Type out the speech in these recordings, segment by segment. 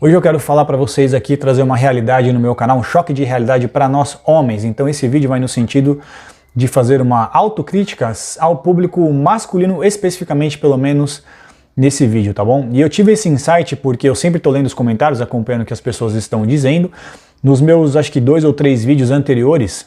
Hoje eu quero falar para vocês aqui, trazer uma realidade no meu canal, um choque de realidade para nós homens. Então esse vídeo vai no sentido de fazer uma autocrítica ao público masculino, especificamente pelo menos nesse vídeo, tá bom? E eu tive esse insight porque eu sempre estou lendo os comentários, acompanhando o que as pessoas estão dizendo. Nos meus, acho que 2 ou 3 vídeos anteriores,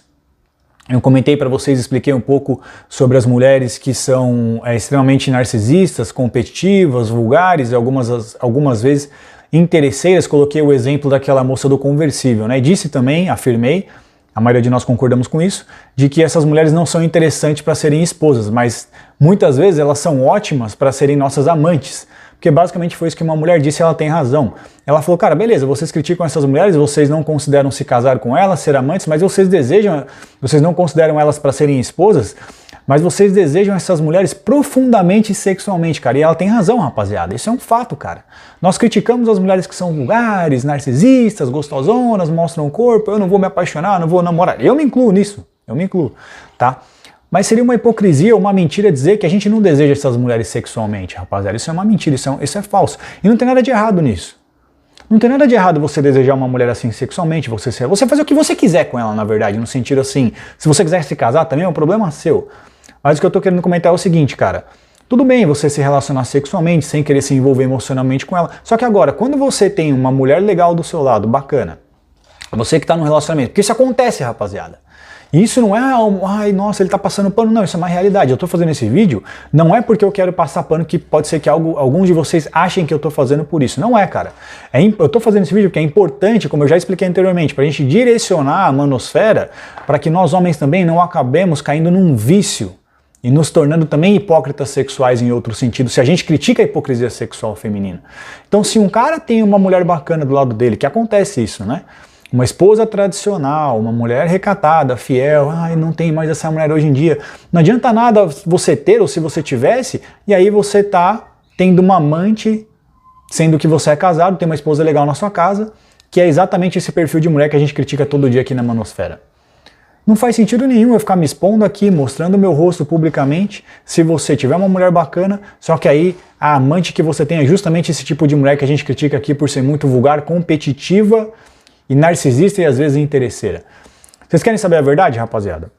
eu comentei para vocês, expliquei um pouco sobre as mulheres que são extremamente narcisistas, competitivas, vulgares, e algumas vezes interesseiras. Coloquei o exemplo daquela moça do conversível, né? E disse também, afirmei, a maioria de nós concordamos com isso, de que essas mulheres não são interessantes para serem esposas, mas muitas vezes elas são ótimas para serem nossas amantes. Porque basicamente foi isso que uma mulher disse e ela tem razão. Ela falou, cara, beleza, vocês criticam essas mulheres, vocês não consideram se casar com elas, ser amantes, mas vocês não consideram elas para serem esposas, mas vocês desejam essas mulheres profundamente sexualmente, cara. E ela tem razão, rapaziada, isso é um fato, cara. Nós criticamos as mulheres que são vulgares, narcisistas, gostosonas, mostram o corpo, eu não vou me apaixonar, não vou namorar. Eu me incluo nisso, tá? Mas seria uma hipocrisia, uma mentira dizer que a gente não deseja essas mulheres sexualmente, rapaziada. Isso é uma mentira, isso é falso. E não tem nada de errado nisso. Não tem nada de errado você desejar uma mulher assim sexualmente, você fazer o que você quiser com ela, na verdade, no sentido assim, se você quiser se casar também é um problema seu. Mas o que eu tô querendo comentar é o seguinte, cara. Tudo bem você se relacionar sexualmente, sem querer se envolver emocionalmente com ela. Só que agora, quando você tem uma mulher legal do seu lado, bacana, você que tá no relacionamento, porque isso acontece, rapaziada. E isso não é, ai, nossa, ele tá passando pano, não, isso é uma realidade. Eu tô fazendo esse vídeo, não é porque eu quero passar pano, que pode ser que alguns de vocês achem que eu tô fazendo por isso. Não é, cara. Eu tô fazendo esse vídeo porque é importante, como eu já expliquei anteriormente, pra gente direcionar a manosfera, para que nós homens também não acabemos caindo num vício e nos tornando também hipócritas sexuais em outro sentido, se a gente critica a hipocrisia sexual feminina. Então, se um cara tem uma mulher bacana do lado dele, que acontece isso, né? Uma esposa tradicional, uma mulher recatada, fiel, ai, não tem mais essa mulher hoje em dia. Não adianta nada você ter, ou se você tivesse, e aí você tá tendo uma amante, sendo que você é casado, tem uma esposa legal na sua casa, que é exatamente esse perfil de mulher que a gente critica todo dia aqui na manosfera. Não faz sentido nenhum eu ficar me expondo aqui, mostrando meu rosto publicamente, se você tiver uma mulher bacana, só que aí a amante que você tem é justamente esse tipo de mulher que a gente critica aqui por ser muito vulgar, competitiva, e narcisista e às vezes interesseira. Vocês querem saber a verdade, rapaziada?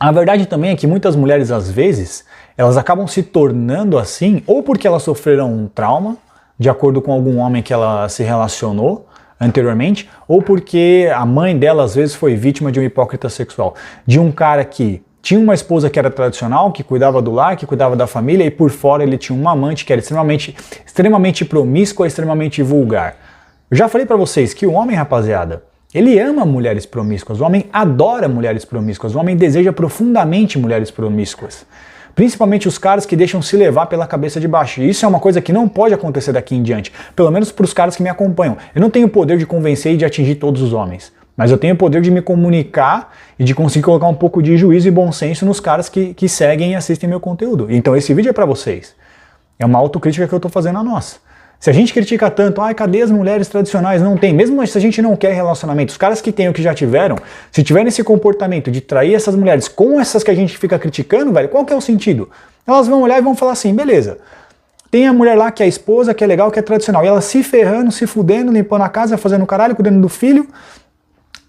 A verdade também é que muitas mulheres, às vezes, elas acabam se tornando assim, ou porque elas sofreram um trauma, de acordo com algum homem que ela se relacionou anteriormente, ou porque a mãe dela, às vezes, foi vítima de um hipócrita sexual. De um cara que tinha uma esposa que era tradicional, que cuidava do lar, que cuidava da família, e por fora ele tinha uma amante que era extremamente promíscua, extremamente vulgar. Eu já falei pra vocês que o homem, rapaziada, ele ama mulheres promíscuas, o homem adora mulheres promíscuas, o homem deseja profundamente mulheres promíscuas. Principalmente os caras que deixam se levar pela cabeça de baixo. E isso é uma coisa que não pode acontecer daqui em diante, pelo menos para os caras que me acompanham. Eu não tenho o poder de convencer e de atingir todos os homens, mas eu tenho o poder de me comunicar e de conseguir colocar um pouco de juízo e bom senso nos caras que seguem e assistem meu conteúdo. Então esse vídeo é pra vocês. É uma autocrítica que eu tô fazendo a nós. Se a gente critica tanto, ai, cadê as mulheres tradicionais? Não tem. Mesmo se a gente não quer relacionamento, os caras que têm ou que já tiveram, se tiverem esse comportamento de trair essas mulheres com essas que a gente fica criticando, velho, qual que é o sentido? Elas vão olhar e vão falar assim, beleza, tem a mulher lá que é a esposa, que é legal, que é tradicional, e ela se ferrando, se fudendo, limpando a casa, fazendo caralho, cuidando do filho,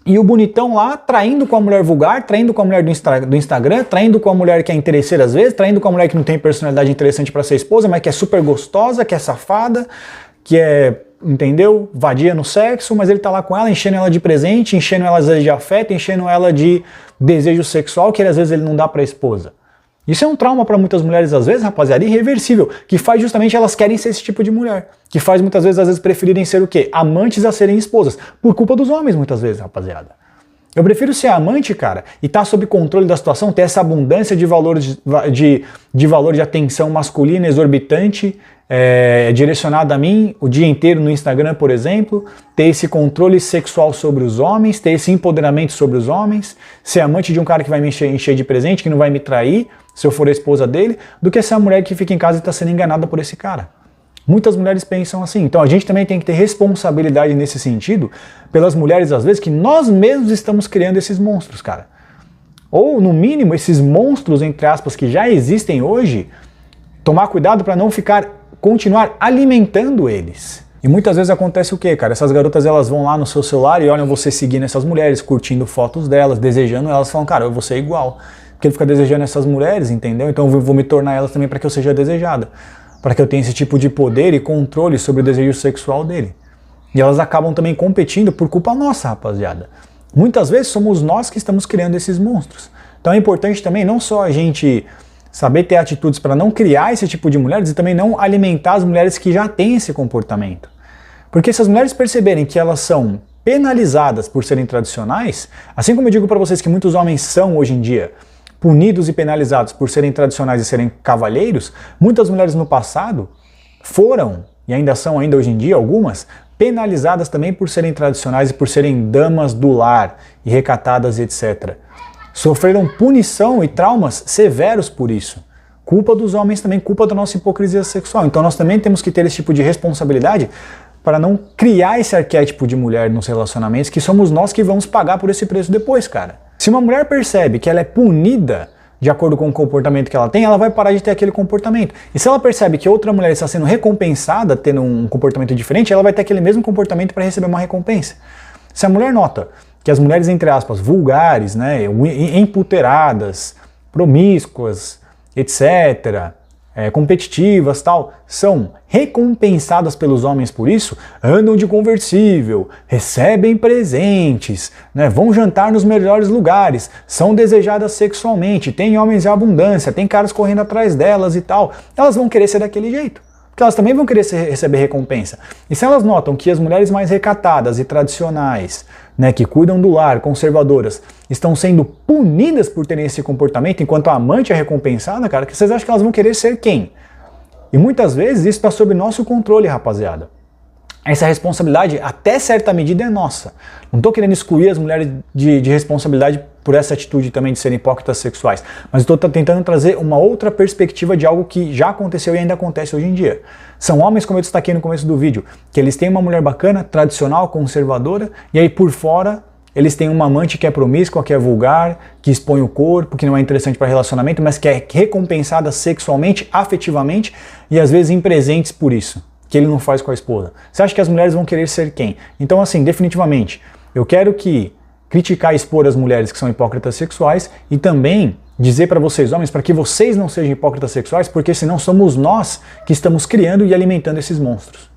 e o bonitão lá traindo com a mulher vulgar, traindo com a mulher do Instagram, traindo com a mulher que é interesseira às vezes, traindo com a mulher que não tem personalidade interessante pra ser esposa, mas que é super gostosa, que é safada, que é, entendeu, vadia no sexo, mas ele tá lá com ela, enchendo ela de presente, enchendo ela às vezes de afeto, enchendo ela de desejo sexual, que às vezes ele não dá pra esposa. Isso é um trauma para muitas mulheres, às vezes, rapaziada, irreversível, que faz justamente elas querem ser esse tipo de mulher, que faz muitas vezes, às vezes, preferirem ser o quê? Amantes a serem esposas, por culpa dos homens, muitas vezes, rapaziada. Eu prefiro ser amante, cara, e estar sob controle da situação, ter essa abundância de valor de atenção masculina exorbitante, direcionada a mim o dia inteiro no Instagram, por exemplo, ter esse controle sexual sobre os homens, ter esse empoderamento sobre os homens, ser amante de um cara que vai me encher de presente, que não vai me trair, se eu for a esposa dele, do que essa mulher que fica em casa e está sendo enganada por esse cara. Muitas mulheres pensam assim, então a gente também tem que ter responsabilidade nesse sentido, pelas mulheres às vezes, que nós mesmos estamos criando esses monstros, cara. Ou no mínimo, esses monstros, entre aspas, que já existem hoje, tomar cuidado para não continuar alimentando eles. E muitas vezes acontece o quê, cara? Essas garotas, elas vão lá no seu celular e olham você seguindo essas mulheres, curtindo fotos delas, desejando elas, falam, cara, eu vou ser igual. Porque ele fica desejando essas mulheres, entendeu? Então eu vou me tornar elas também para que eu seja desejada. Para que eu tenha esse tipo de poder e controle sobre o desejo sexual dele. E elas acabam também competindo por culpa nossa, rapaziada. Muitas vezes somos nós que estamos criando esses monstros. Então é importante também não só a gente saber ter atitudes para não criar esse tipo de mulheres e também não alimentar as mulheres que já têm esse comportamento. Porque se as mulheres perceberem que elas são penalizadas por serem tradicionais, assim como eu digo para vocês que muitos homens são hoje em dia punidos e penalizados por serem tradicionais e serem cavalheiros, muitas mulheres no passado foram, e ainda são ainda hoje em dia algumas, penalizadas também por serem tradicionais e por serem damas do lar e recatadas, etc. Sofreram punição e traumas severos por isso. Culpa dos homens também, culpa da nossa hipocrisia sexual. Então nós também temos que ter esse tipo de responsabilidade para não criar esse arquétipo de mulher nos relacionamentos, que somos nós que vamos pagar por esse preço depois, cara. Se uma mulher percebe que ela é punida de acordo com o comportamento que ela tem, ela vai parar de ter aquele comportamento. E se ela percebe que outra mulher está sendo recompensada tendo um comportamento diferente, ela vai ter aquele mesmo comportamento para receber uma recompensa. Se a mulher nota que as mulheres, entre aspas, vulgares, né, emputeradas, promíscuas, etc., competitivas, tal, são recompensadas pelos homens por isso, andam de conversível, recebem presentes, né, vão jantar nos melhores lugares, são desejadas sexualmente, tem homens em abundância, tem caras correndo atrás delas e tal, elas vão querer ser daquele jeito. Porque elas também vão querer receber recompensa. E se elas notam que as mulheres mais recatadas e tradicionais, né, que cuidam do lar, conservadoras, estão sendo punidas por terem esse comportamento, enquanto a amante é recompensada, cara, que vocês acham que elas vão querer ser quem? E muitas vezes isso está sob nosso controle, rapaziada. Essa responsabilidade, até certa medida, é nossa. Não estou querendo excluir as mulheres de responsabilidade por essa atitude também de serem hipócritas sexuais, mas estou tentando trazer uma outra perspectiva de algo que já aconteceu e ainda acontece hoje em dia. São homens, como eu destaquei no começo do vídeo, que eles têm uma mulher bacana, tradicional, conservadora, e aí por fora eles têm uma amante que é promíscua, que é vulgar, que expõe o corpo, que não é interessante para relacionamento, mas que é recompensada sexualmente, afetivamente, e às vezes em presentes por isso, que ele não faz com a esposa. Você acha que as mulheres vão querer ser quem? Então assim, definitivamente, eu quero criticar e expor as mulheres que são hipócritas sexuais e também dizer para vocês, homens, para que vocês não sejam hipócritas sexuais, porque senão somos nós que estamos criando e alimentando esses monstros.